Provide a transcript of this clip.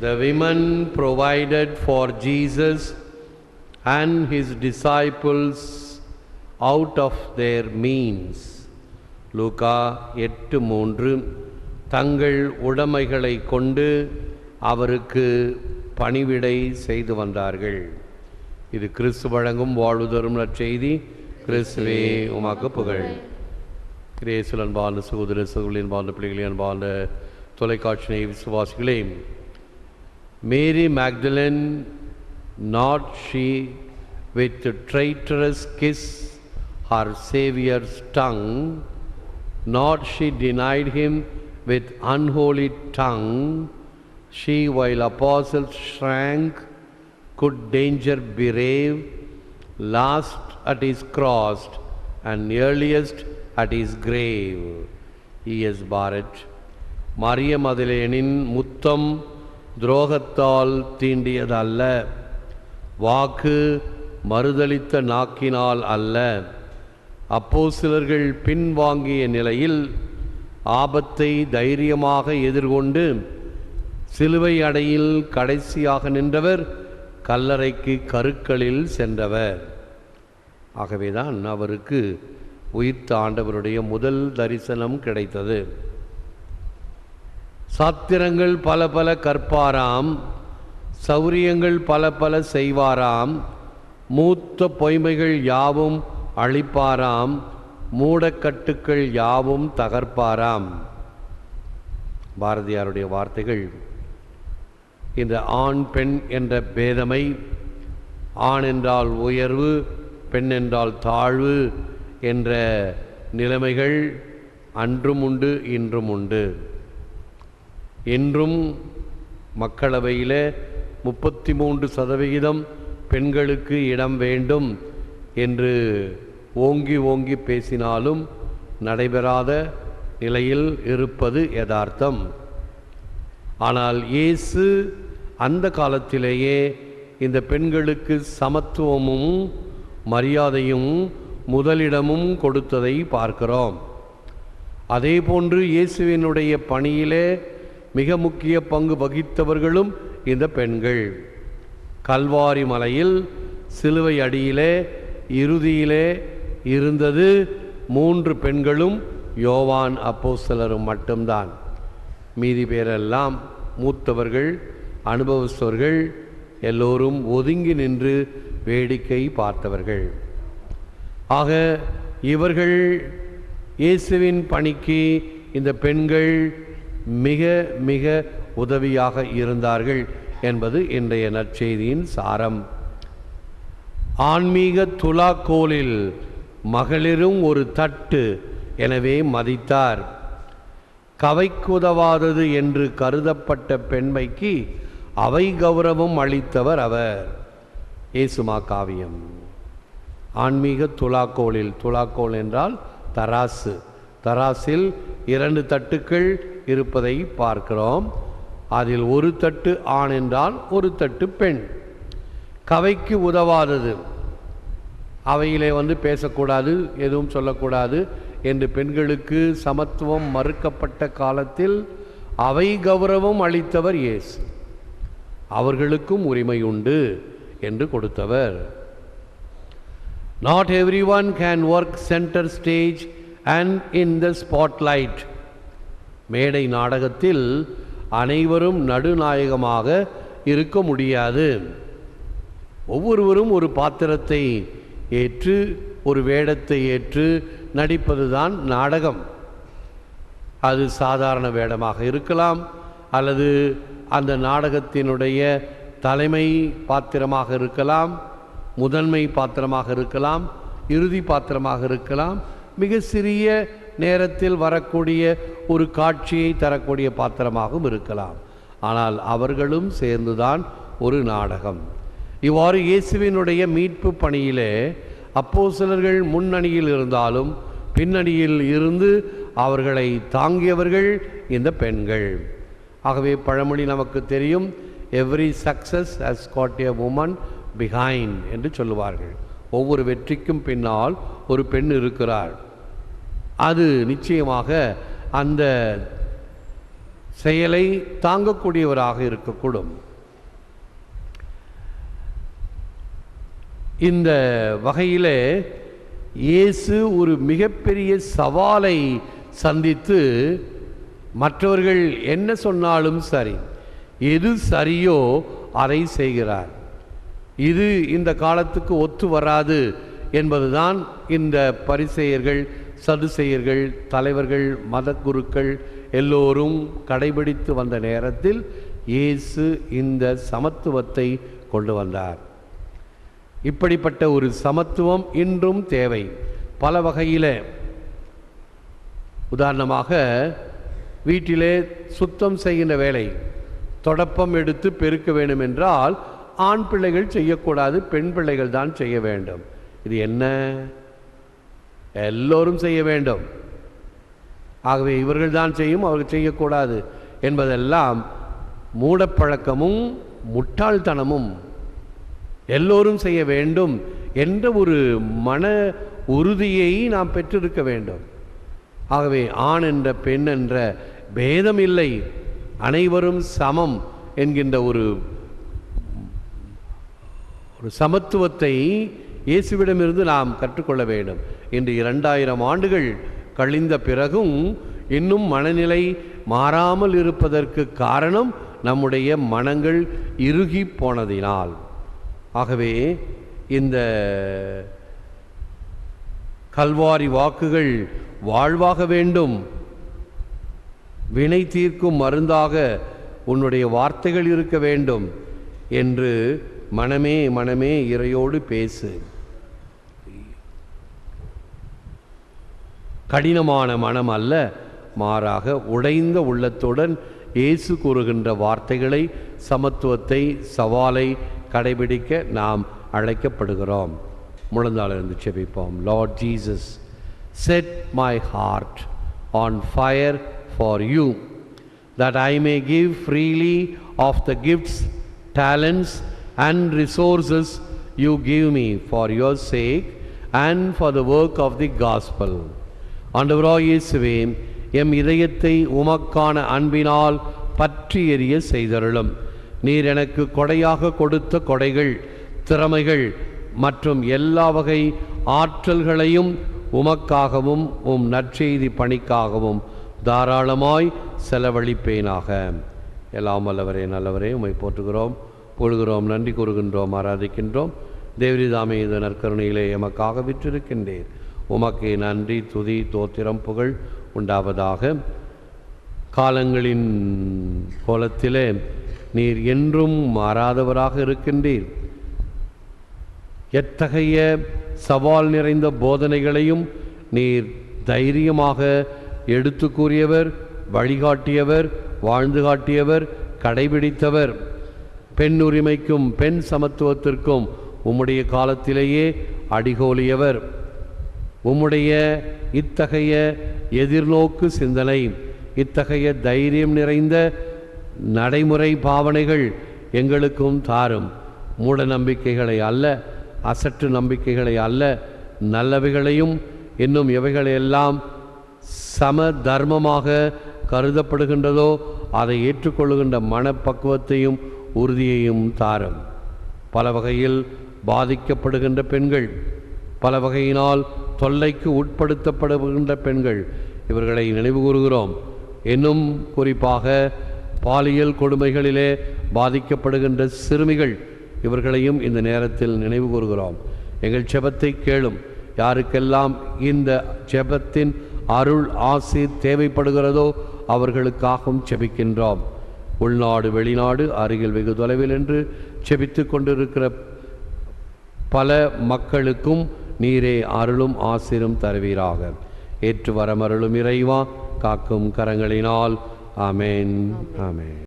The women provided for Jesus and his disciples out of their means. லூக்கா 8:3. தங்கள் உடைமைகளை கொண்டு அவருக்கு பணிவிடை செய்து வந்தார்கள். இது கிறிஸ்து வழங்கும் வாழ்வு தரும் நற்செய்தி. கிறிஸ்துவே உமக்கு புகழ். கிரேசுல் அன்பார்ந்த சகோதர சகோதரின் அன்பார்ந்த பிள்ளைகளே, அன்பார்ந்த தொலைக்காட்சி விசுவாசிகளே, மேரி மேக்டலன், not she with traitorous kiss her Saviour's tongue, not she denied him with unholy tongue, she while apostles shrank could danger brave, last at his cross and earliest at his grave. E.S. Barrett. Maria மதலேனின் முத்தம் துரோகத்தால் தீண்டியதல்ல, வாக்கு மறுதலித்த நாக்கினால் அல்ல. அப்போஸ்தலர்கள் பின்வாங்கிய நிலையில் ஆபத்தை தைரியமாக எதிர்கொண்டு சிலுவை அடையில் கடைசியாக நின்றவர், கல்லறைக்கு கருக்களில் சென்றவர். ஆகவேதான் அவருக்கு உயிர்த்த ஆண்டவருடைய முதல் தரிசனம் கிடைத்தது. சாத்திரங்கள் பல பல கற்பாராம், சௌரியங்கள் பல பல செய்வாராம், மூத்த பொய்மைகள் யாவும் அழிப்பாராம், மூடக்கட்டுக்கள் யாவும் தகர்ப்பாராம். பாரதியாருடைய வார்த்தைகள். இந்த ஆண் பெண் என்ற பேதமை, ஆண் என்றால் உயர்வு, பெண் என்றால் தாழ்வு என்ற நிலைமைகள் அன்றும் உண்டு, இன்றும் உண்டு. இன்றும் மக்களவையில் 33% பெண்களுக்கு இடம் வேண்டும் என்று ஓங்கி ஓங்கி பேசினாலும் நடைபெறாத நிலையில் இருப்பது யதார்த்தம். ஆனால் இயேசு அந்த காலத்திலேயே இந்த பெண்களுக்கு சமத்துவமும் மரியாதையும் முதலிடமும் கொடுத்ததை பார்க்கிறோம். அதே போன்று இயேசுவினுடைய பணியிலே மிக முக்கிய பங்கு வகித்தவர்களும் இந்த பெண்கள். கல்வாரி மலையில் சிலுவை அடியிலே இறுதியிலே இருந்தது 3 பெண்களும் யோவான் அப்போஸ்தலரும் மட்டும்தான். மீதி பேரெல்லாம் மூத்தவர்கள், அனுபவஸ்தவர்கள், எல்லோரும் ஒதுங்கி நின்று வேடிக்கை பார்த்தவர்கள். ஆக இவர்கள் இயேசுவின் பணிக்கு இந்த பெண்கள் மிக மிக உதவியாக இருந்தார்கள் என்பது இன்றைய நற்செய்தியின் சாரம். ஆன்மீக துலாக்கோலில் மகளிரும் ஒரு தட்டு எனவே மதித்தார். கவைக்குதவாதது என்று கருதப்பட்ட பெண்மைக்கு அவை கௌரவம் அளித்தவர் அவர். இயேசுமா காவியம். ஆன்மீக துலாக்கோலில், துலாக்கோல் என்றால் தராசு, தராசில் 2 தட்டுக்கள் இருப்பதை பார்க்கிறோம். அதில் ஒரு தட்டு ஆண் என்றால் ஒரு தட்டு பெண். கவைக்கு உதவாதது, அவையிலே பேசக்கூடாது, எதுவும் சொல்லக்கூடாது என்று பெண்களுக்கு சமத்துவம் மறுக்கப்பட்ட காலத்தில் அவை கௌரவம் அளித்தவர் இயேசு. அவர்களுக்கும் உரிமை உண்டு என்று கொடுத்தவர். Not everyone can work center stage and in the spotlight. மேடை நாடகத்தில் அனைவரும் நடுநாயகமாக இருக்க முடியாது. ஒவ்வொருவரும் ஒரு பாத்திரத்தை ஏற்று, ஒரு வேடத்தை ஏற்று நடிப்பதுதான் நாடகம். அது சாதாரண வேடமாக இருக்கலாம், அல்லது அந்த நாடகத்தினுடைய தலைமை பாத்திரமாக இருக்கலாம், முதன்மை பாத்திரமாக இருக்கலாம், இறுதி பாத்திரமாக இருக்கலாம், மிக சிறிய நேரத்தில் வரக்கூடிய ஒரு காட்சியை தரக்கூடிய பாத்திரமாகவும் இருக்கலாம். ஆனால் அவர்களும் சேர்ந்துதான் ஒரு நாடகம். இவ்வாறு இயேசுவினுடைய மீட்பு பணியிலே அப்போஸ்தலர்கள் முன்னணியில் இருந்தாலும் பின்னணியில் இருந்து அவர்களை தாங்கியவர்கள் இந்த பெண்கள். ஆகவே பழமொழி நமக்கு தெரியும், every success has got a woman behind என்று சொல்லுவார்கள். ஒவ்வொரு வெற்றிக்கும் பின்னால் ஒரு பெண் இருக்கிறார். அது நிச்சயமாக அந்த செயலை தாங்கக்கூடியவராக இருக்கக்கூடும். இந்த வகையில் இயேசு ஒரு மிகப்பெரிய சவாலை சந்தித்து மற்றவர்கள் என்ன சொன்னாலும் சரி, எது சரியோ அதை செய்கிறார். இது இந்த காலத்துக்கு ஒத்து வராது என்பதுதான் இந்த பரிசேயர்கள், சதுசேயர்கள், தலைவர்கள், மத குருக்கள் எல்லோரும் கடைபிடித்து வந்த நேரத்தில் இயேசு இந்த சமத்துவத்தை கொண்டு வந்தார். இப்படிப்பட்ட ஒரு சமத்துவம் இன்றும் தேவை பல வகையில். உதாரணமாக, வீட்டிலே சுத்தம் செய்கின்ற வேலை, தொடப்பம் எடுத்து பெருக்க வேண்டும் என்றால் ஆண் பிள்ளைகள் செய்யக்கூடாது, பெண் பிள்ளைகள் தான் செய்ய வேண்டும். இது என்ன? எல்லோரும் செய்ய வேண்டும். ஆகவே இவர்கள் தான் செய்யும், அவர்கள் செய்யக்கூடாது என்பதெல்லாம் மூடப்பழக்கமும் முட்டாள்தனமும். எல்லோரும் செய்ய வேண்டும் என்ற ஒரு மன உறுதியை நாம் பெற்றிருக்க வேண்டும். ஆகவே ஆண் என்ற பெண் என்ற பேதம் இல்லை, அனைவரும் சமம் என்கின்ற ஒரு சமத்துவத்தை இயேசுவிடமிருந்து நாம் கற்றுக்கொள்ள வேண்டும். இன்று 2000 ஆண்டுகள் கழிந்த பிறகும் இன்னும் மனநிலை மாறாமல் இருப்பதற்கு காரணம் நம்முடைய மனங்கள் இறுகி போனதினால். ஆகவே இந்த கல்வாரி வாக்குகள் வாழ்வாக வேண்டும். வினை தீர்க்கும் மருந்தாக உன்னுடைய வார்த்தைகள் இருக்க வேண்டும் என்று மனமே மனமே இறையோடு பேசு. கடினமான மனம் அல்ல, மாறாக உடைந்த உள்ளத்துடன் இயேசு கூறுகின்ற வார்த்தைகளை, சமத்துவத்தை, சவாலை கடைபிடிக்க நாம் அழைக்கப்படுகிறோம். முழந்தாளிருந்து செபிப்போம். Lord Jesus, set my heart on fire for you, that I may give freely of the gifts, talents and resources you give me for your sake and for the work of the gospel. ஆண்டவராகிய இயேசுவே, M இதயத்தை உமக்கான அன்பினால் பற்றி எரிய செய்தருளும். நீர் எனக்கு கொடையாக கொடுத்த கொடைகள், திறமைகள் மற்றும் எல்லா வகை ஆற்றல்களையும் உமக்காகவும் உம் நற்செய்தி பணிக்காகவும் தாராளமாய் செலவழிப்பேனாக. எல்லாம் வல்லவரே, நல்லவரே, உம்மை போற்றுகிறோம், புகழ்கிறோம், நன்றி கூறுகின்றோம், ஆராதிக்கின்றோம். தேவரிதாமே இந்த நற்கருணையிலே எமக்காக விற்றிருக்கின்றீர். உமக்கு நன்றி, துதி, தோத்திரம், புகழ் உண்டாவதாக. காலங்களின் கோலத்திலே நீர் என்றும் மாறாதவராக இருக்கின்றீர். எத்தகைய சவால் நிறைந்த போதனைகளையும் நீர் தைரியமாக எடுத்து கூறியவர், வழிகாட்டியவர், வாழ்ந்து காட்டியவர், கடைபிடித்தவர். பெண் உரிமைக்கும் பெண் சமத்துவத்திற்கும் உம்முடைய காலத்திலேயே அடிகோலியவர். உம்முடைய இத்தகைய எதிர்நோக்கு சிந்தனை, இத்தகைய தைரியம் நிறைந்த நடைமுறை பாவனைகள் எங்களுக்கும் தாரும். மூட நம்பிக்கைகளை அல்ல, அசட்டு நம்பிக்கைகளை அல்ல, நல்லவைகளையும் இன்னும் எவைகளையெல்லாம் சம தர்மமாக கருதப்படுகின்றதோ அதை ஏற்றுக்கொள்ளுகின்ற மனப்பக்குவத்தையும் உறுதியையும் தாரும். பல வகையில் பாதிக்கப்படுகின்ற பெண்கள், பல வகையினால் தொல்லைக்கு உட்படுத்தப்படுகின்ற பெண்கள், இவர்களை நினைவு கூறுகிறோம். இன்னும் குறிப்பாக பாலியல் கொடுமைகளிலே பாதிக்கப்படுகின்ற சிறுமிகள், இவர்களையும் இந்த நேரத்தில் நினைவு கூறுகிறோம். எங்கள் ஜெபத்தை கேளும். யாருக்கெல்லாம் இந்த ஜெபத்தின் அருள் ஆசீர் தேவைப்படுகிறதோ அவர்களுக்காகவும் ஜெபிக்கின்றோம். உள்நாடு, வெளிநாடு, அருகில் வெகு தொலைவில் என்று ஜெபித்து கொண்டிருக்கிற பல மக்களுக்கும் நீரே அருளும் ஆசீரும் தருவீராக. ஏற்று வரமருளும் இறைவா, காக்கும் கரங்களினால். ஆமேன், ஆமேன்.